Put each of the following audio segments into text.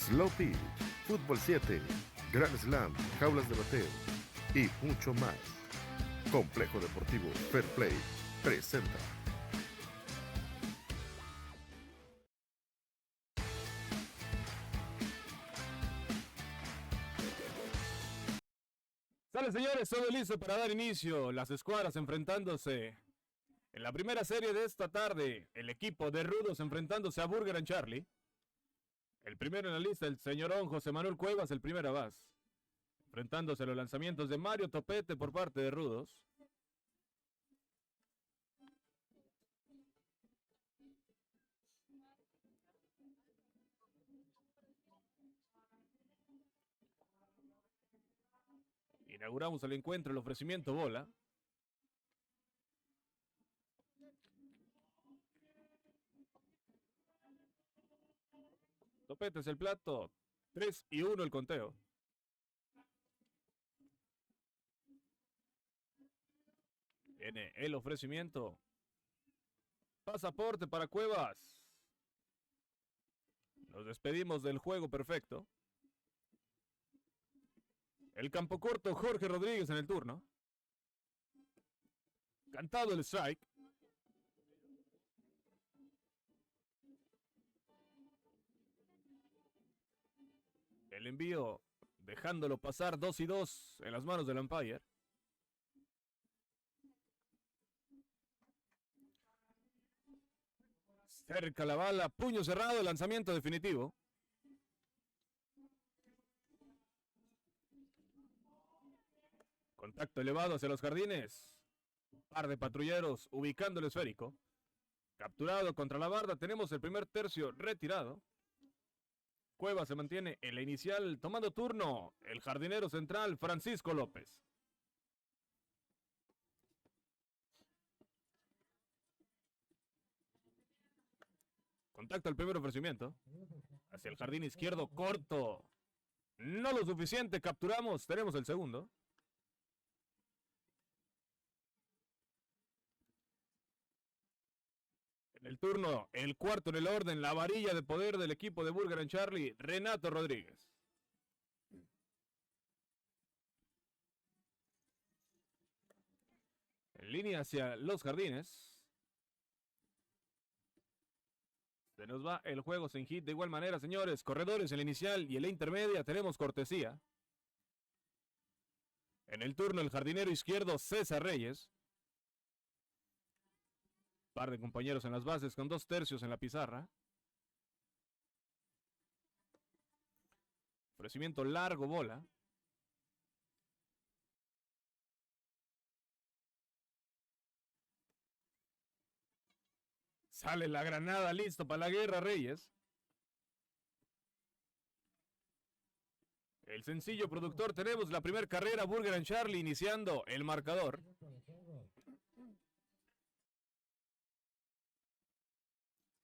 Slow Pitch, Fútbol 7, Grand Slam, Jaulas de Bateo y mucho más. Complejo Deportivo Fair Play presenta. Sale, señores, todo listo para dar inicio. Las escuadras enfrentándose en la primera serie de esta tarde. El equipo de Rudos enfrentándose a Burger and Charlie. El primero en la lista, el señorón José Manuel Cuevas, el primera base. Enfrentándose a los lanzamientos de Mario Topete por parte de Rudos. Inauguramos el encuentro, el ofrecimiento bola. Topete es el plato. 3-1 el conteo. Viene el ofrecimiento. Pasaporte para Cuevas. Nos despedimos del juego perfecto. El campo corto, Jorge Rodríguez en el turno. Cantado el strike. El envío dejándolo pasar 2-2 en las manos del umpire. Cerca la bala, puño cerrado, lanzamiento definitivo. Contacto elevado hacia los jardines. Par de patrulleros ubicando el esférico. Capturado contra la barda, tenemos el primer tercio retirado. Cuevas se mantiene en la inicial, tomando turno el jardinero central Francisco López. Contacto al primer ofrecimiento. Hacia el jardín izquierdo, corto. No lo suficiente, capturamos, tenemos el segundo. En el turno, el cuarto en el orden, la varilla de poder del equipo de Burger and Charlie, Renato Rodríguez. En línea hacia los jardines. Se nos va el juego sin hit. De igual manera, señores, corredores en la inicial y en la intermedia tenemos cortesía. En el turno, el jardinero izquierdo, César Reyes. Par de compañeros en las bases con 2 tercios en la pizarra. Ofrecimiento largo, bola. Sale la granada, listo para la guerra, Reyes. El sencillo productor, tenemos la primera carrera, Burger and Charlie iniciando el marcador.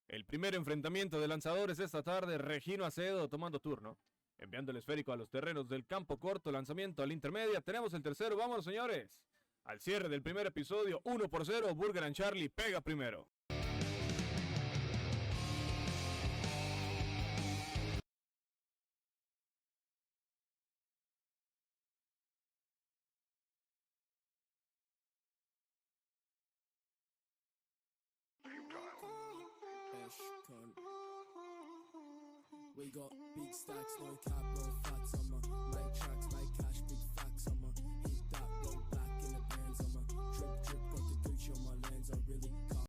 El primer enfrentamiento de lanzadores esta tarde, Regino Acedo tomando turno. Enviando el esférico a los terrenos del campo corto, lanzamiento a la intermedia. Tenemos el tercero, vámonos señores. Al cierre del primer episodio, 1-0, Burger and Charlie pega primero. We got big stacks, no cap, no fats on my light tracks, like cash, big facts on my hit that blow back in the bands on my trip, got the Gucci on my lens, I really can't.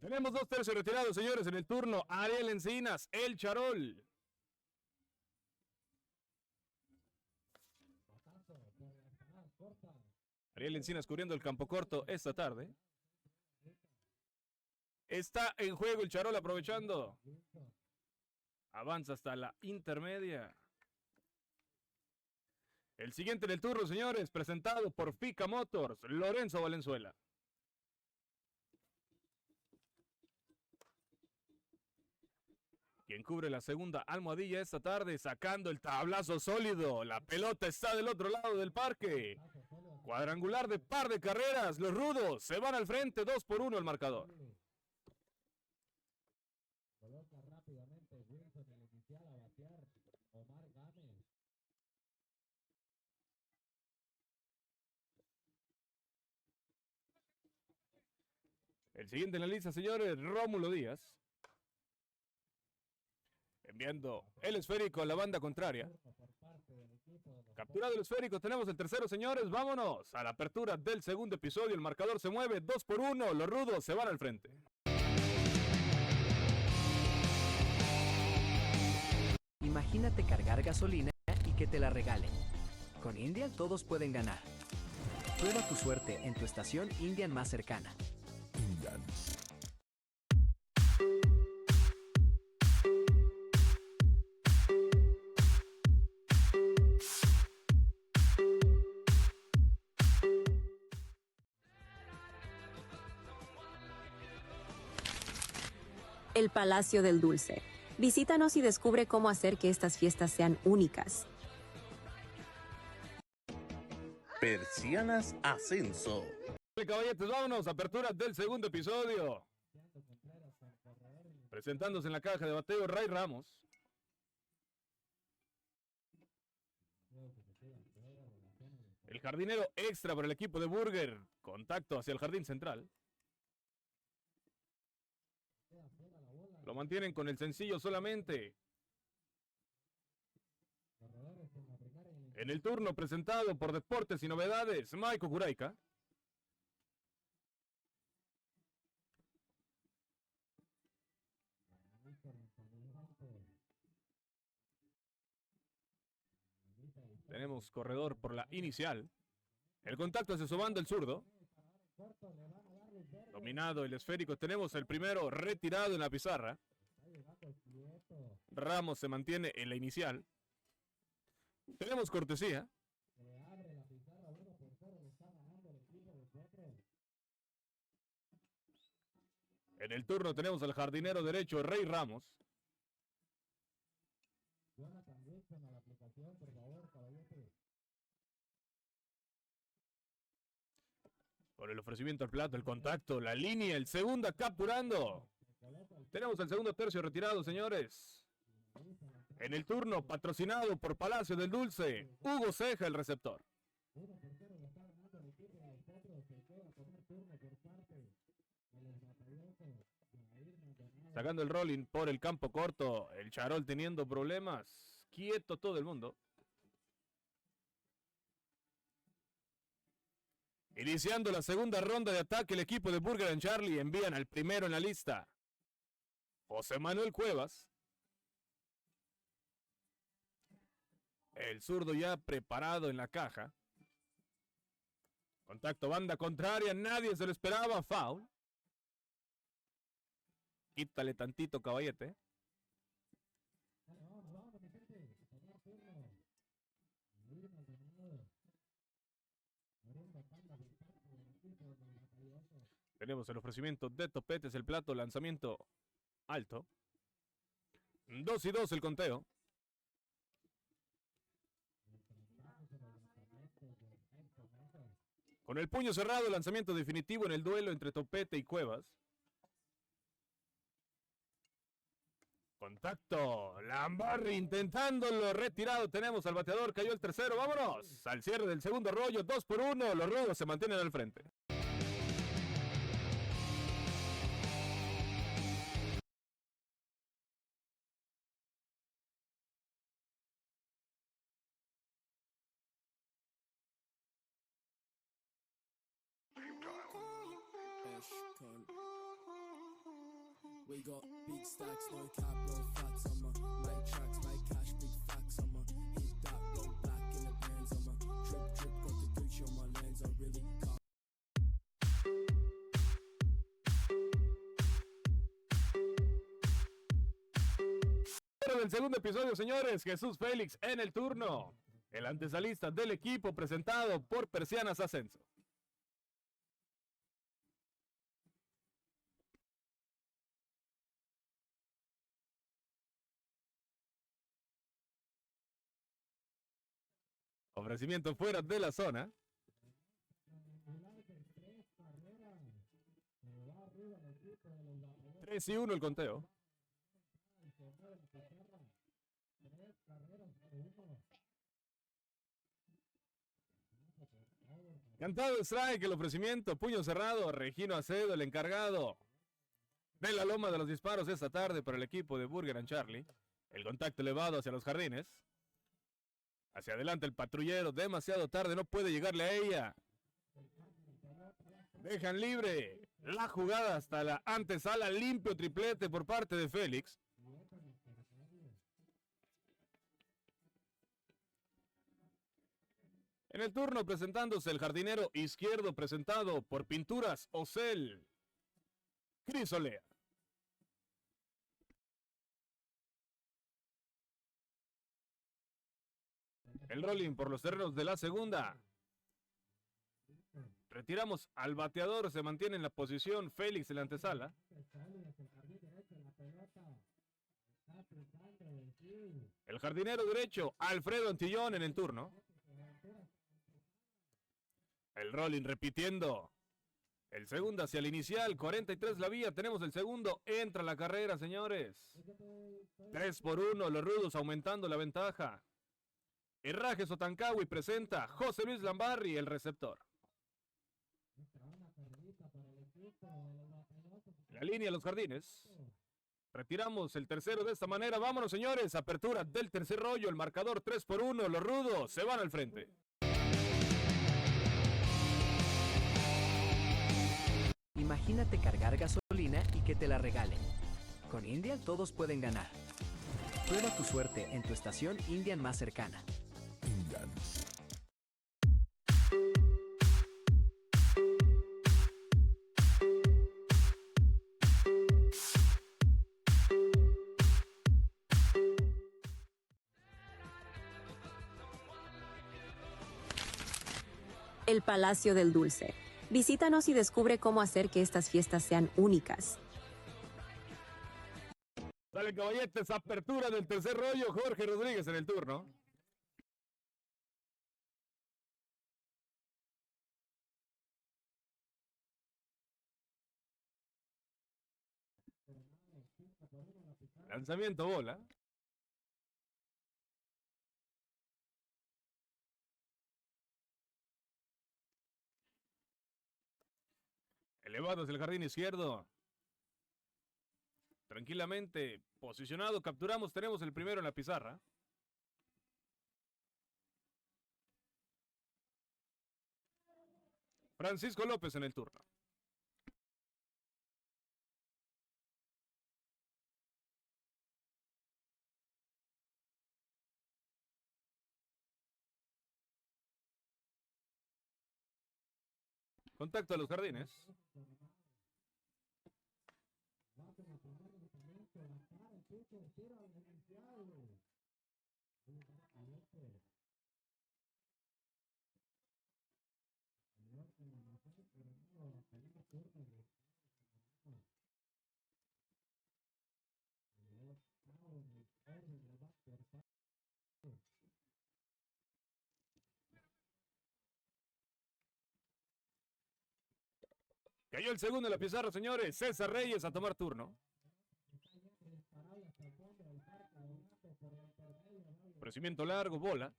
Tenemos 2 tercios retirados, señores, en el turno. Ariel Encinas, el Charol. Ariel Encinas cubriendo el campo corto esta tarde. Está en juego el Charol aprovechando. Avanza hasta la intermedia. El siguiente en el turno, señores, presentado por Fica Motors, Lorenzo Valenzuela. Quien cubre la segunda almohadilla esta tarde, sacando el tablazo sólido. La pelota está del otro lado del parque. Cuadrangular de par de carreras. Los rudos se van al frente, 2-1 el marcador. Coloca rápidamente Wilson el inicial a batear. Omar Gámez. El siguiente en la lista, señores, Rómulo Díaz. Enviando el esférico a la banda contraria. Capturado el esférico, tenemos el tercero, señores. Vámonos a la apertura del segundo episodio. El marcador se mueve 2-1. Los rudos se van al frente. Imagínate cargar gasolina y que te la regalen. Con Indian todos pueden ganar. Prueba tu suerte en tu estación Indian más cercana. Indian. El Palacio del Dulce. Visítanos y descubre cómo hacer que estas fiestas sean únicas. Persianas Ascenso. Caballetes, vámonos. Apertura del segundo episodio. Presentándose en la caja de bateo Ray Ramos. El jardinero extra para el equipo de Burger. Contacto hacia el jardín central. Lo mantienen con el sencillo solamente. En el turno presentado por Deportes y Novedades, Maiko Kuraika. Tenemos corredor por la inicial. El contacto hacia su banda, el zurdo. Dominado el esférico. Tenemos el primero retirado en la pizarra. Ramos se mantiene en la inicial. Tenemos cortesía. En el turno tenemos al jardinero derecho Rey Ramos. Por el ofrecimiento al plato, el contacto, la línea, el segunda capturando. Tenemos el segundo tercio retirado, señores. En el turno, patrocinado por Palacio del Dulce, Hugo Ceja, el receptor. Sacando el rolling por el campo corto, el Charol teniendo problemas. Quieto todo el mundo. Iniciando la segunda ronda de ataque, el equipo de Burger and Charlie envían al primero en la lista. José Manuel Cuevas. El zurdo ya preparado en la caja. Contacto banda contraria, nadie se lo esperaba, foul. Quítale tantito, caballete. Tenemos el ofrecimiento de Topetes, el plato, lanzamiento alto. 2-2 el conteo. Con el puño cerrado, lanzamiento definitivo en el duelo entre Topete y Cuevas. Contacto, Lambarri intentándolo, retirado, tenemos al bateador, cayó el tercero, vámonos, al cierre del segundo rollo, 2-1, los rudos se mantienen al frente. We got big stacks, no cap, no fats on my like tracks, like cash, big facts on my hit that roll black in the bands on my drip drip, got the Gucci on my lens, I really can't. Del segundo episodio, señores, Jesús Félix en el turno, el antesalista del equipo presentado por Persianas Ascenso. Ofrecimiento fuera de la zona. 3-1 el conteo. Cantado strike, el ofrecimiento, puño cerrado, Regino Acedo, el encargado de la loma de los disparos esta tarde para el equipo de Burger and Charlie. El contacto elevado hacia los jardines. Hacia adelante el patrullero, demasiado tarde, no puede llegarle a ella. Dejan libre la jugada hasta la antesala, limpio triplete por parte de Félix. En el turno presentándose el jardinero izquierdo presentado por Pinturas Ocel, Crisolea. El rolling por los terrenos de la segunda. Retiramos al bateador, se mantiene en la posición Félix en la antesala. El jardinero derecho, Alfredo Antillón en el turno. El rolling repitiendo. El segundo hacia el inicial, 43 la vía, tenemos el segundo, entra la carrera, señores. 3-1, los rudos aumentando la ventaja. Herraje Sotancawi presenta José Luis Lambarri, el receptor. La línea los jardines. Retiramos el tercero de esta manera. Vámonos, señores. Apertura del tercer rollo. El marcador 3-1. Los rudos se van al frente. Imagínate cargar gasolina y que te la regalen. Con Indian todos pueden ganar. Prueba tu suerte en tu estación Indian más cercana. Indian. El Palacio del Dulce. Visítanos y descubre cómo hacer que estas fiestas sean únicas. Dale, caballetes, apertura del tercer rollo. Jorge Rodríguez en el turno. Lanzamiento bola. Elevado hacia el jardín izquierdo. Tranquilamente posicionado, capturamos, tenemos el primero en la pizarra. Francisco López en el turno. Contacto a los jardines. Cayó el segundo en la pizarra, señores. César Reyes a tomar turno. Ofrecimiento largo, bola.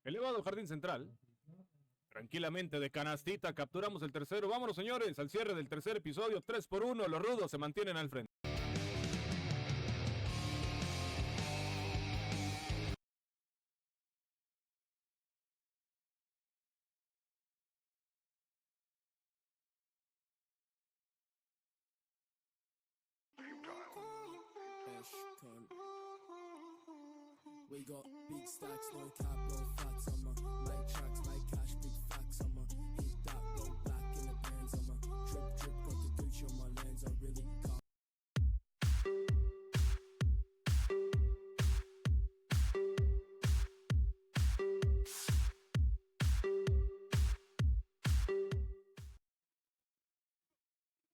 Elevado jardín central. Tranquilamente de canastita capturamos el tercero. Vámonos, señores, al cierre del tercer episodio. 3-1. Los rudos se mantienen al frente. fresh cunt. We got big stacks, no cap, no fats on my like tracks, like cash, big facts on my hit that, go black in the bands on my drip, drip, got the Gucci on my lens, I really can't.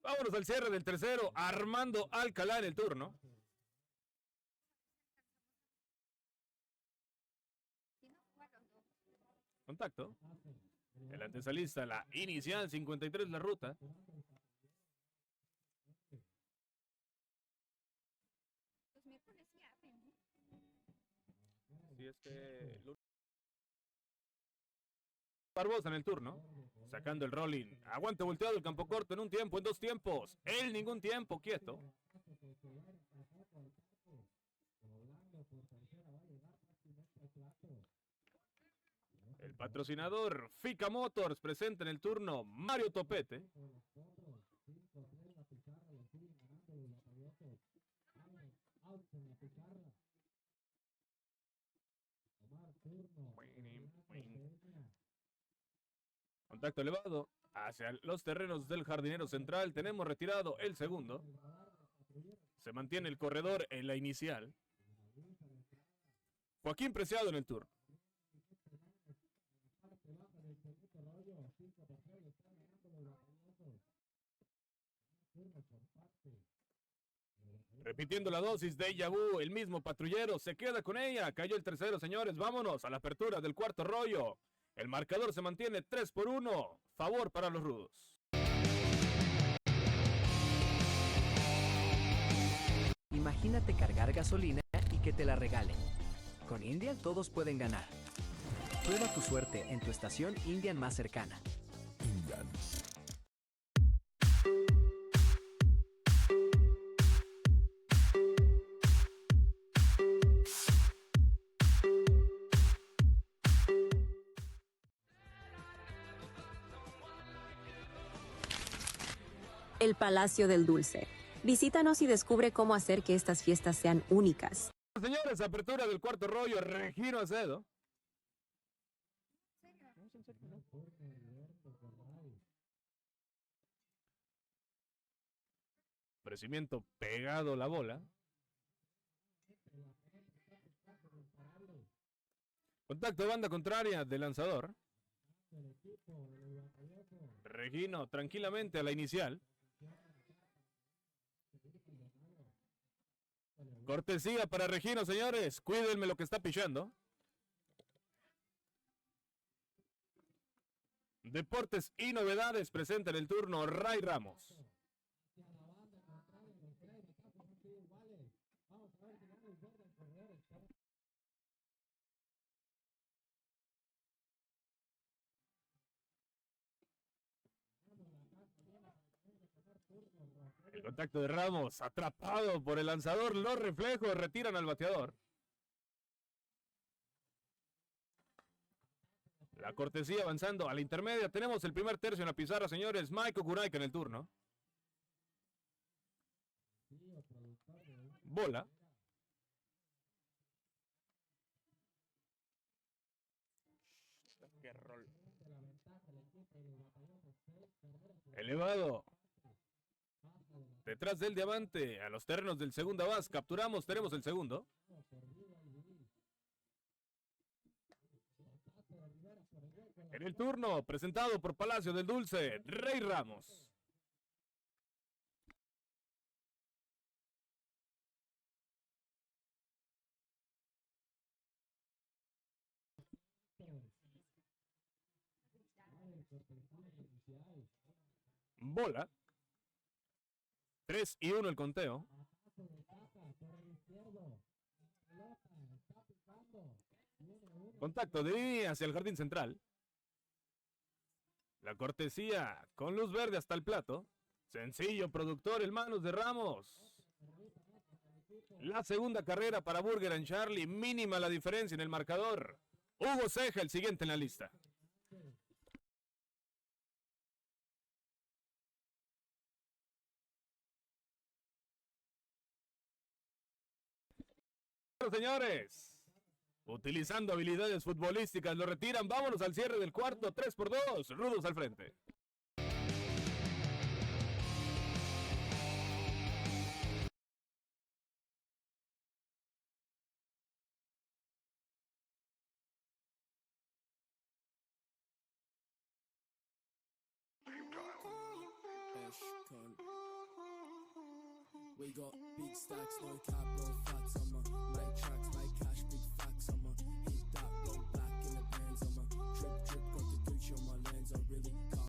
Vámonos al cierre del tercero. Armando Alcalá en el turno. Contacto. El antesalista, la inicial, 53 la ruta. Si es que... Barbosa en el turno. Sacando el rolling. Aguante volteado el campo corto en un tiempo, en dos tiempos. Él ningún tiempo, quieto. El patrocinador Fica Motors presenta en el turno Mario Topete. Contacto elevado hacia los terrenos del jardinero central. Tenemos retirado el segundo. Se mantiene el corredor en la inicial. Joaquín Preciado en el turno. Repitiendo la dosis de Yabú, el mismo patrullero se queda con ella. Cayó el tercero, señores. Vámonos a la apertura del cuarto rollo. El marcador se mantiene 3-1. Favor para los rudos. Imagínate cargar gasolina y que te la regalen. Con Indian todos pueden ganar. Prueba tu suerte en tu estación Indian más cercana. Indian. El Palacio del Dulce. Visítanos y descubre cómo hacer que estas fiestas sean únicas. Señores, apertura del cuarto rollo. Regino Acedo. Crecimiento pegado la bola. Contacto de banda contraria del lanzador. Regino tranquilamente a la inicial. Cortesía para Regino, señores. Cuídenme lo que está pichando. Deportes y novedades presenta en el turno Ray Ramos. El contacto de Ramos, atrapado por el lanzador, los reflejos retiran al bateador. La cortesía avanzando a la intermedia. Tenemos el primer tercio en la pizarra, señores. Mike Okuraika en el turno. Bola. Qué rol. Elevado. Detrás del diamante, a los terrenos del segunda base, capturamos, tenemos el segundo. En el turno, presentado por Palacio del Dulce, Rey Ramos. Bola. 3-1 el conteo. Contacto de línea hacia el jardín central. La cortesía con luz verde hasta el plato. Sencillo productor en manos de Ramos. La segunda carrera para Burger and Charlie. Mínima la diferencia en el marcador. Hugo Ceja, el siguiente en la lista. bueno, señores. Utilizando habilidades futbolísticas, lo retiran. Vámonos al cierre del cuarto. 3-2. Rudos al frente. We got big stacks, no cap, no fats on my make tracks, like cash, big facts on my hit that roll black in the bands on my drip drip, got the Gucci on my lens, I really can't.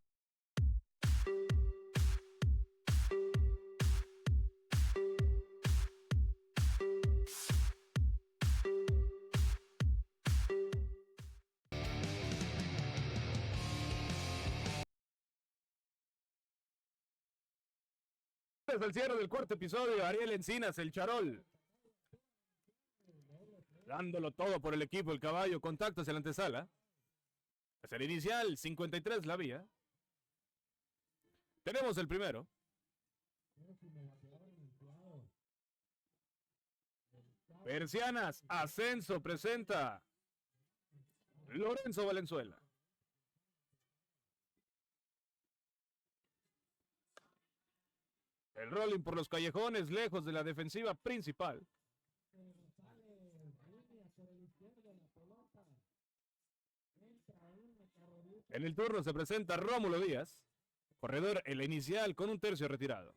Desde el cierre del cuarto episodio, Ariel Encinas, el Charol. Dándolo todo por el equipo, el caballo, contacto hacia la antesala. Es el inicial, 53 la vía. Tenemos el primero. Persianas, Ascenso presenta Lorenzo Valenzuela. El rolling por los callejones, lejos de la defensiva principal. En el turno se presenta Rómulo Díaz, corredor en la inicial con un tercio retirado.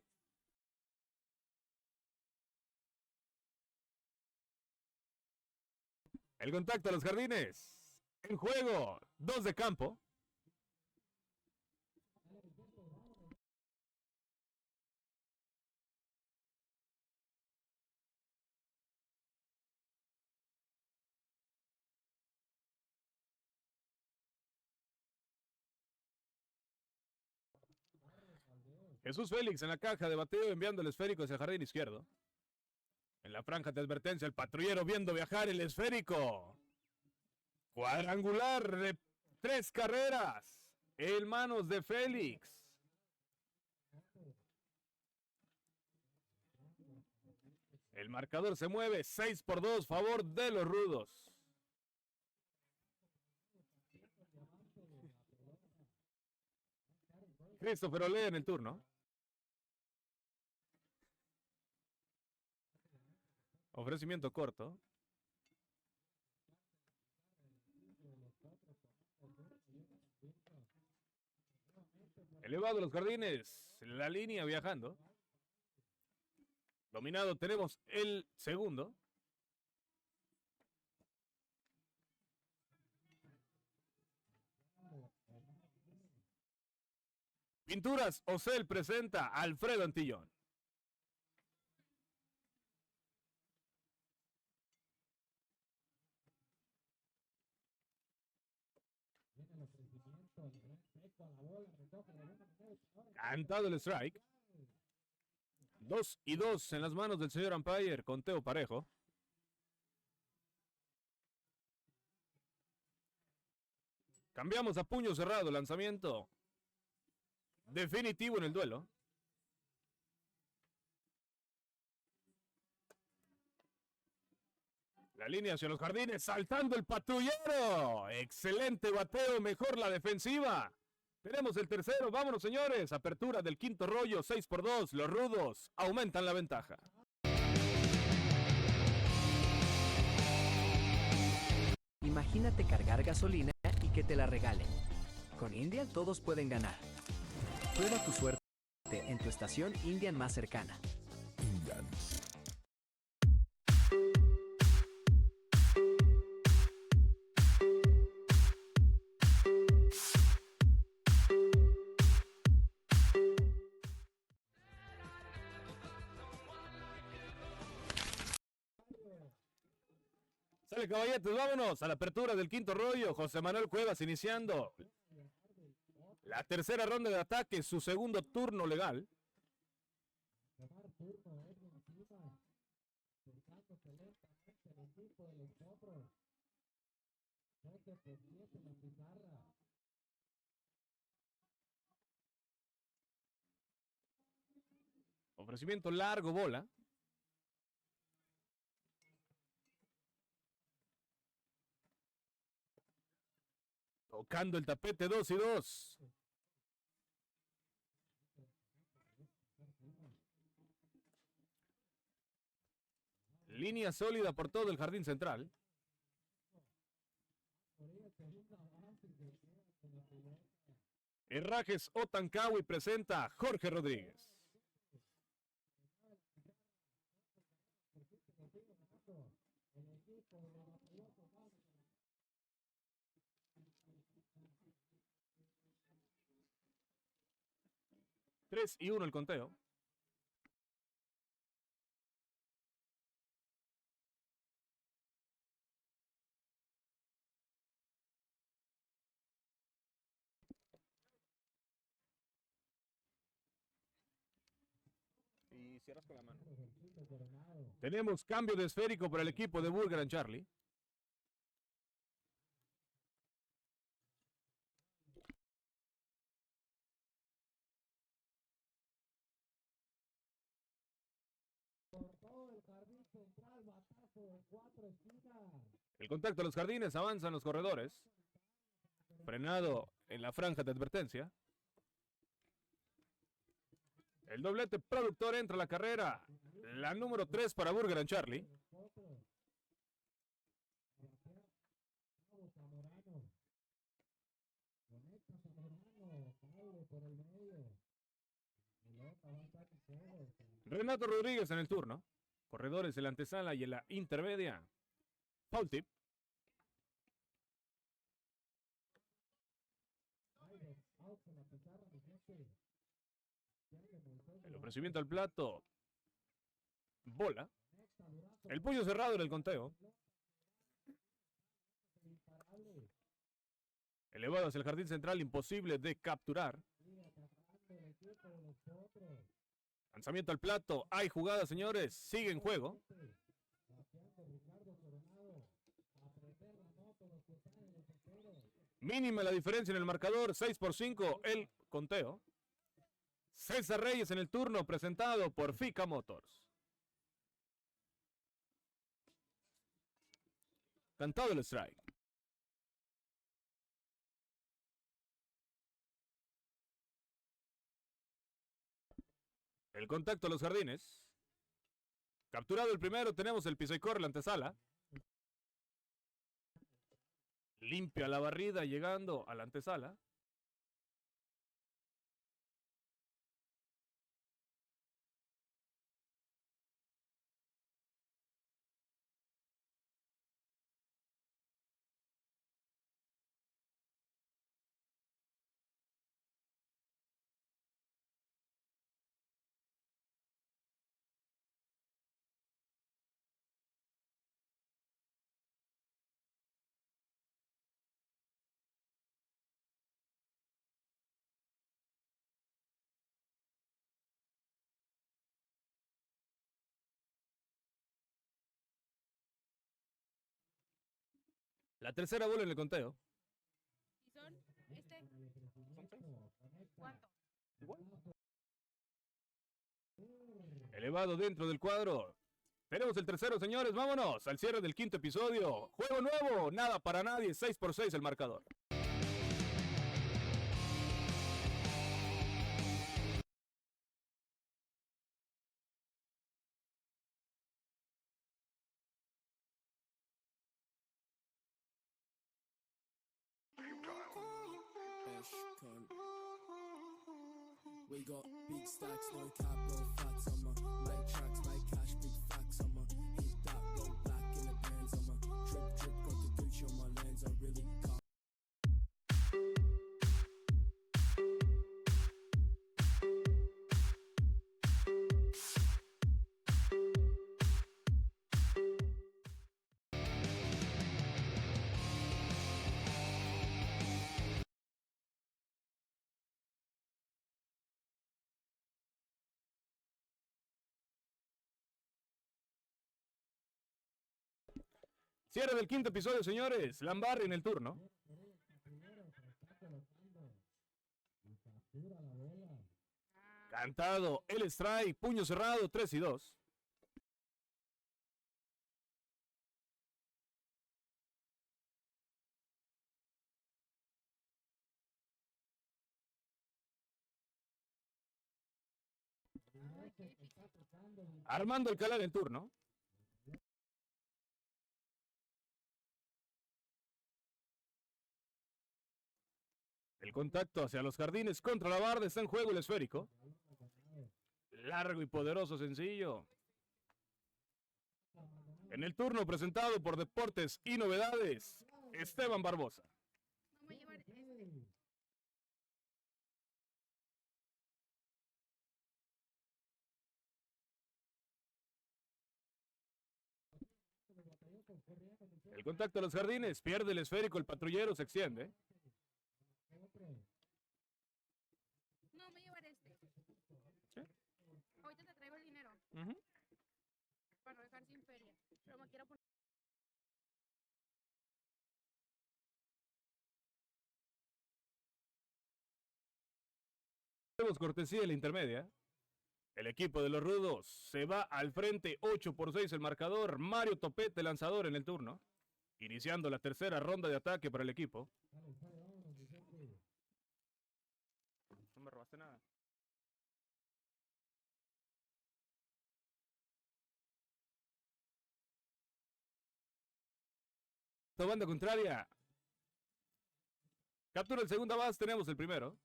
El contacto a los jardines. En juego, 2 de campo. Jesús Félix en la caja de bateo enviando el esférico hacia el jardín izquierdo. En la franja de advertencia el patrullero viendo viajar el esférico. Cuadrangular de 3 carreras en manos de Félix. El marcador se mueve 6-2 favor de los Rudos. Christopher Olé en el turno. Ofrecimiento corto. Elevado los jardines. La línea viajando. Dominado tenemos el segundo. Pinturas Ocel presenta a Alfredo Antillón. Cantado el strike. 2-2 en las manos del señor umpire, conteo parejo. Cambiamos a puño cerrado, lanzamiento definitivo en el duelo. La línea hacia los jardines, saltando el patrullero. Excelente bateo, mejor la defensiva. Tenemos el tercero, vámonos señores. Apertura del quinto rollo, 6-2. Los Rudos aumentan la ventaja. Imagínate cargar gasolina y que te la regalen. Con Indian todos pueden ganar. Prueba tu suerte en tu estación Indian más cercana. Indian. Sale caballetes, vámonos a la apertura del quinto rollo. José Manuel Cuevas iniciando la tercera ronda de ataque, su segundo turno legal. Ofrecimiento largo, bola. Tocando el tapete 2-2. Línea sólida por todo el jardín central. Herrajes Otancawi presenta a Jorge Rodríguez. Tres y 1 el conteo. Y cierras con la mano. Tenemos cambio de esférico para el equipo de Burger and Charlie. El contacto a los jardines, avanzan los corredores. Frenado en la franja de advertencia. El doblete productor entra a la carrera. La número 3 para Burger and Charlie. Renato Rodríguez en el turno. Corredores en la antesala y en la intermedia. Foul tip. El ofrecimiento al plato. Bola. El puño cerrado en el conteo. Elevado hacia el jardín central, imposible de capturar. Lanzamiento al plato. Hay jugada, señores. Sigue en juego. Mínima la diferencia en el marcador. 6-5 el conteo. César Reyes en el turno, presentado por FICA Motors. Cantado el strike. El contacto a los jardines. Capturado el primero, tenemos el piso y corre la antesala. Limpia la barrida llegando a la antesala. La tercera bola en el conteo. ¿Y son ¿Cuánto? Elevado dentro del cuadro. Tenemos el tercero, señores. Vámonos al cierre del quinto episodio. Juego nuevo, nada para nadie. 6-6 el marcador. We got big stacks, no cap, no fats on my like tracks, like cash, big facts on my hit that, roll back in the bands on my drip, drip, got the Gucci on my lens, I really can't. Cierre del quinto episodio, señores. Lambarri en el turno. Cantado el strike, puño cerrado, 3-2. Armando Alcalá en el turno. El contacto hacia los jardines contra la barda, está en juego el esférico. Largo y poderoso sencillo. En el turno presentado por Deportes y Novedades, Esteban Barbosa. Vamos a llevar este. El contacto a los jardines, pierde el esférico, el patrullero se extiende. No, voy a llevar este. ¿Sí? Ahorita te traigo el dinero para no dejar sin feria. Pero me quiero poner. Tenemos cortesía de la intermedia. El equipo de los rudos se va al frente, 8-6 el marcador. Mario Topete, lanzador en el turno. Iniciando la tercera ronda de ataque para el equipo. No me robaste nada. La banda contraria. Captura el segunda base, tenemos el primero.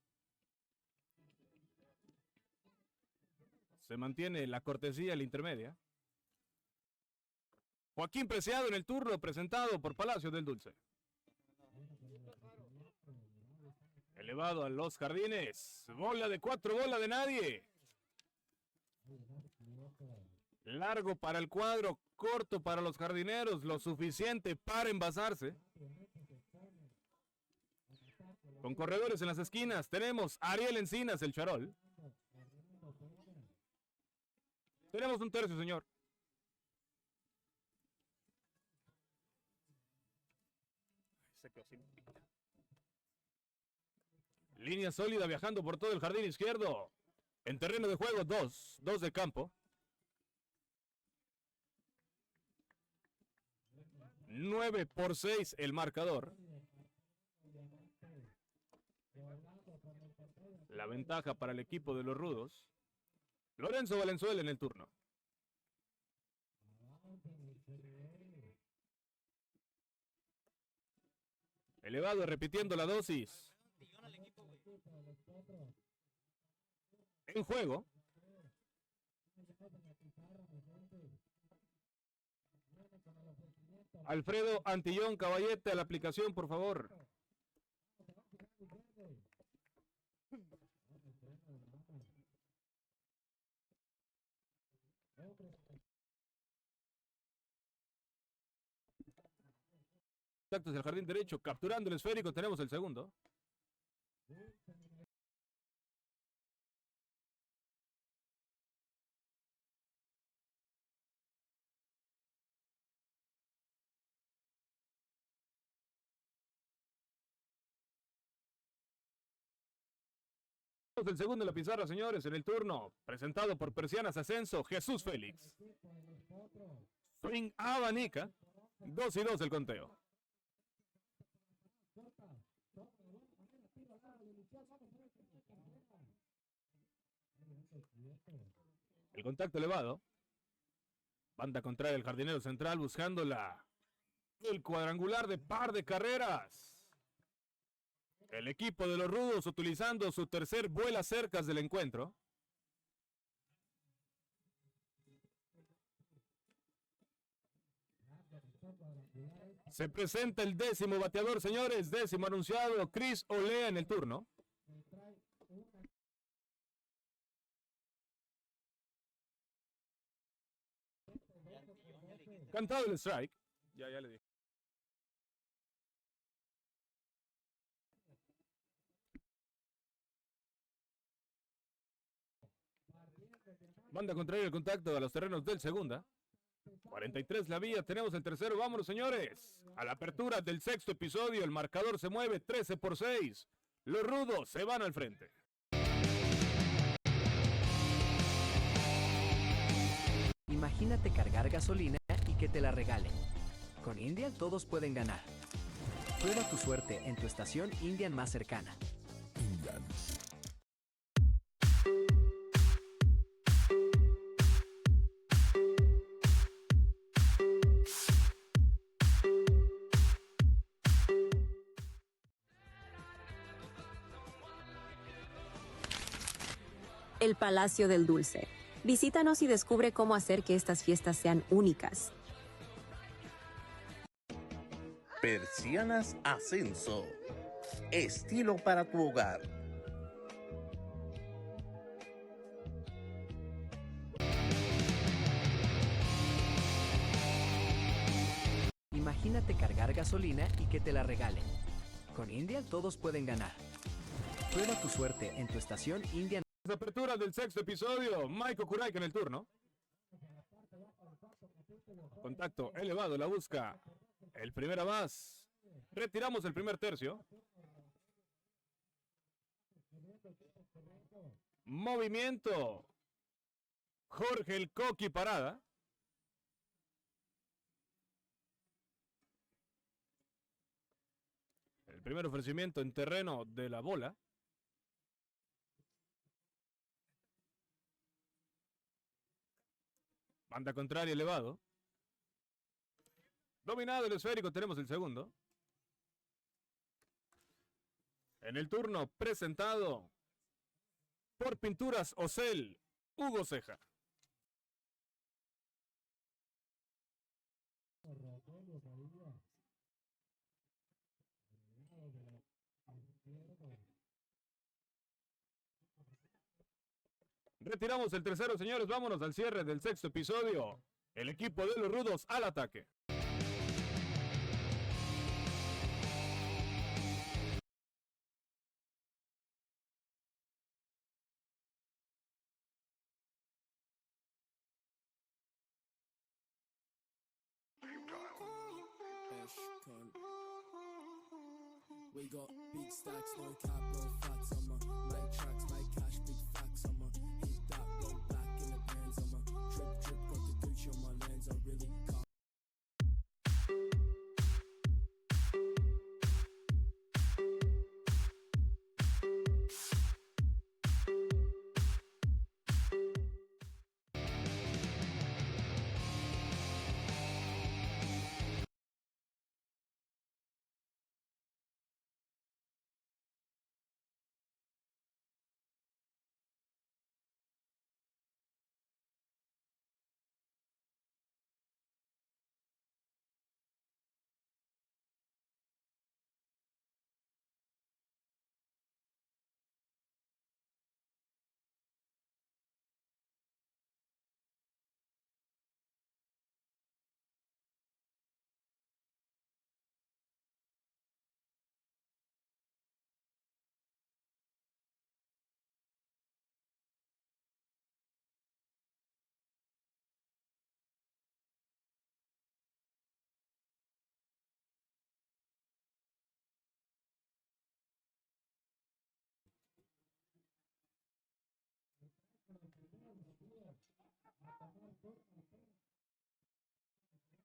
Se mantiene la cortesía en la intermedia. Joaquín Preciado en el turno, presentado por Palacio del Dulce. Elevado a los jardines. Bola de 4, bola de nadie. Largo para el cuadro, corto para los jardineros, lo suficiente para envasarse. Con corredores en las esquinas, tenemos a Ariel Encinas, el charol. Tenemos un tercio, señor. Se quedó sin pita. Línea sólida viajando por todo el jardín izquierdo. En terreno de juego, 2 de campo. 9-6 el marcador. La ventaja para el equipo de los rudos. Lorenzo Valenzuela en el turno. Elevado repitiendo la dosis. En juego. Alfredo Antillón Caballete a la aplicación, por favor. Contactos del jardín derecho, capturando el esférico, tenemos el segundo. El segundo en la pizarra, señores, en el turno, presentado por Persianas Ascenso, Jesús Félix. Swing abanica, 2-2 el conteo. El contacto elevado. Banda contraria el jardinero central buscando el cuadrangular de par de carreras. El equipo de los rudos utilizando su tercer vuela cercas del encuentro. Se presenta el 10º bateador, señores. 10º anunciado, Chris Olea en el turno. Cantado el strike. Ya le dije. Banda contraria el contacto a los terrenos del segunda. 43 la vía, tenemos el tercero. Vámonos, señores. A la apertura del sexto episodio, el marcador se mueve 13-6. Los rudos se van al frente. Imagínate cargar gasolina y que te la regalen. Con Indian todos pueden ganar. Prueba tu suerte en tu estación Indian más cercana. Indian. El Palacio del Dulce. Visítanos y descubre cómo hacer que estas fiestas sean únicas. Persianas Ascenso. Estilo para tu hogar. Imagínate cargar gasolina y que te la regalen. Con Indian todos pueden ganar. Prueba tu suerte en tu estación Indian. Apertura del sexto episodio. Maiko Kuraika en el turno. Contacto elevado, la busca. El primera más. Retiramos el primer tercio. Movimiento. Jorge el Coqui Parada. El primer ofrecimiento en terreno de la bola. Banda contraria elevado. Dominado el esférico, tenemos el segundo. En el turno presentado por Pinturas Ocel, Hugo Ceja. Retiramos el tercero, señores. Vámonos al cierre del sexto episodio. El equipo de los rudos al ataque. We got big stacks, no cap, no fats on my like tracks, like cash, big facts on my hit that, go back in the bands on my drip, drip, got the Gucci on my lens, I really can't.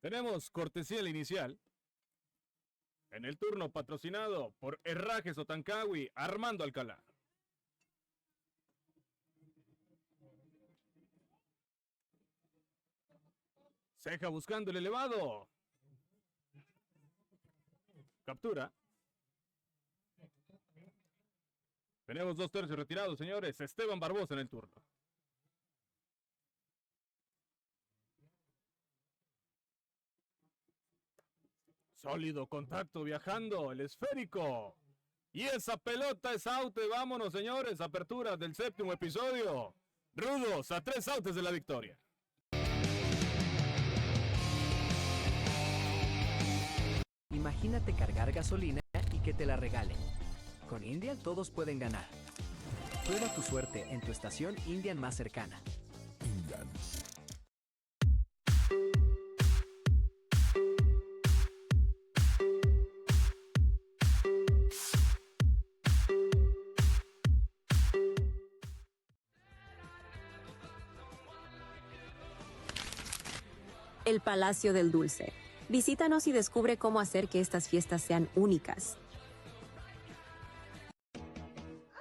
Tenemos cortesía al inicial. En el turno patrocinado por Herrajes Otancawi, Armando Alcalá. Ceja buscando el elevado. Captura. Tenemos 2 tercios retirados, señores. Esteban Barbosa en el turno. Sólido contacto viajando, el esférico. Y esa pelota es out. Vámonos, señores. Apertura del séptimo episodio. Rudos a 3 outs de la victoria. Imagínate cargar gasolina y que te la regalen. Con Indian todos pueden ganar. Prueba tu suerte en tu estación Indian más cercana. Indian. El Palacio del Dulce. Visítanos y descubre cómo hacer que estas fiestas sean únicas.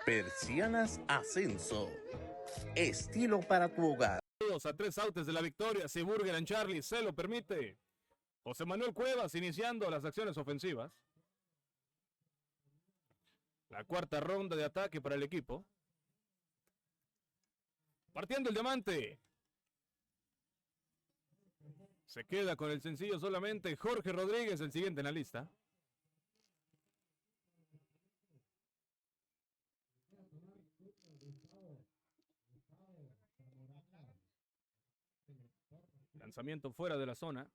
Persianas Ascenso. Estilo para tu hogar. Rudos a 3 outs de la victoria. Si Burger and Charlie se lo permite. José Manuel Cuevas iniciando las acciones ofensivas. La cuarta ronda de ataque para el equipo. Partiendo el diamante. Se queda con el sencillo solamente Jorge Rodríguez, el siguiente en la lista. Lanzamiento fuera de la zona.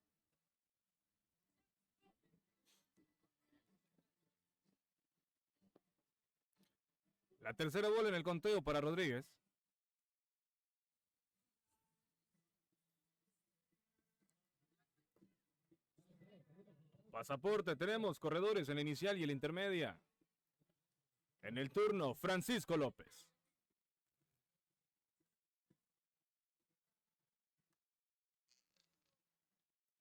La tercera bola en el conteo para Rodríguez. Pasaporte, tenemos corredores en la inicial y en la intermedia. En el turno, Francisco López.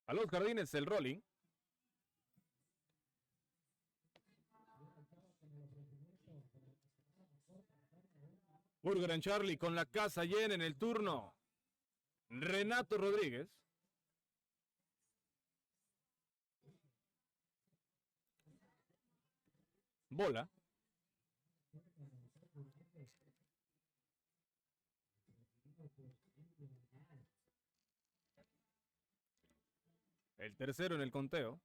A los jardines, el rolling. Burger and Charlie con la casa llena en el turno. Renato Rodríguez. Bola. El tercero en el conteo.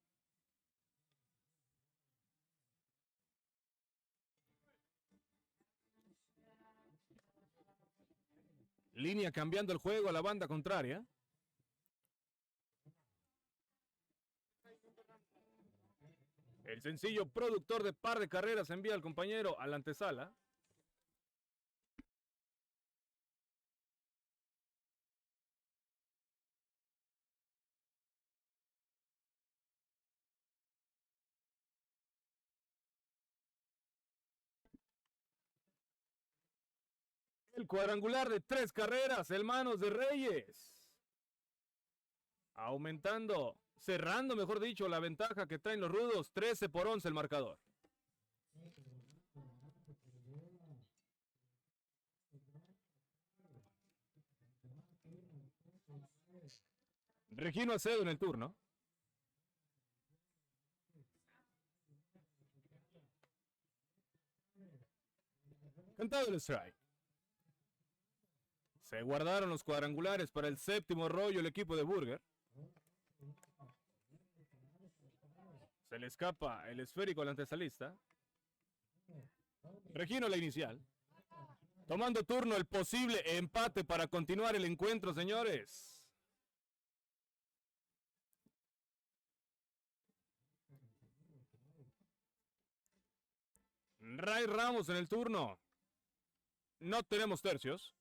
Línea cambiando el juego a la banda contraria. El sencillo productor de par de carreras envía al compañero a la antesala. El cuadrangular de 3 carreras, hermanos de Reyes. Aumentando, cerrando, mejor dicho, la ventaja que traen los rudos. 13-11 el marcador. Regino Acedo en el turno. Cantado el strike. Se guardaron los cuadrangulares para el séptimo rollo el equipo de Burger. Se le escapa el esférico al antesalista. Regino la inicial. Tomando turno el posible empate para continuar el encuentro, señores. Ray Ramos en el turno. No tenemos tercios.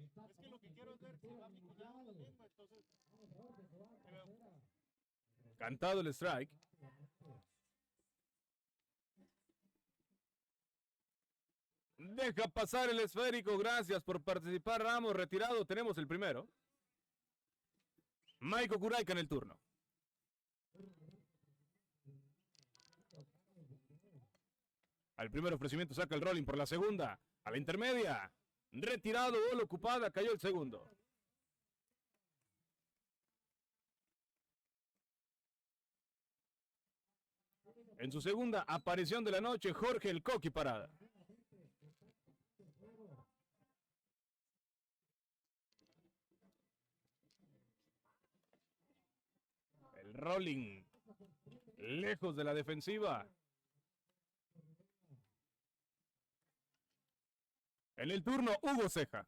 Es que lo que quiero es ver si va mi cuñado, lo tengo, entonces... Cantado el strike. Deja pasar el esférico, gracias por participar, Ramos. Retirado, tenemos el primero. Maiko Kuraika en el turno. Al primer ofrecimiento saca el rolling por la segunda. A la intermedia. Retirado, bola ocupada, cayó el segundo. En su segunda aparición de la noche, Jorge el Coqui Parada. El rolling. Lejos de la defensiva. En el turno, Hugo Ceja.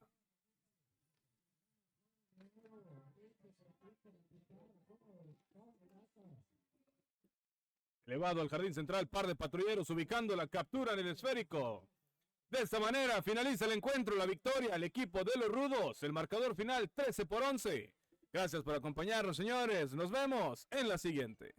Elevado al jardín central, par de patrulleros ubicando la captura en el esférico. De esta manera finaliza el encuentro, la victoria al equipo de los rudos. El marcador final 13-11. Gracias por acompañarnos, señores. Nos vemos en la siguiente.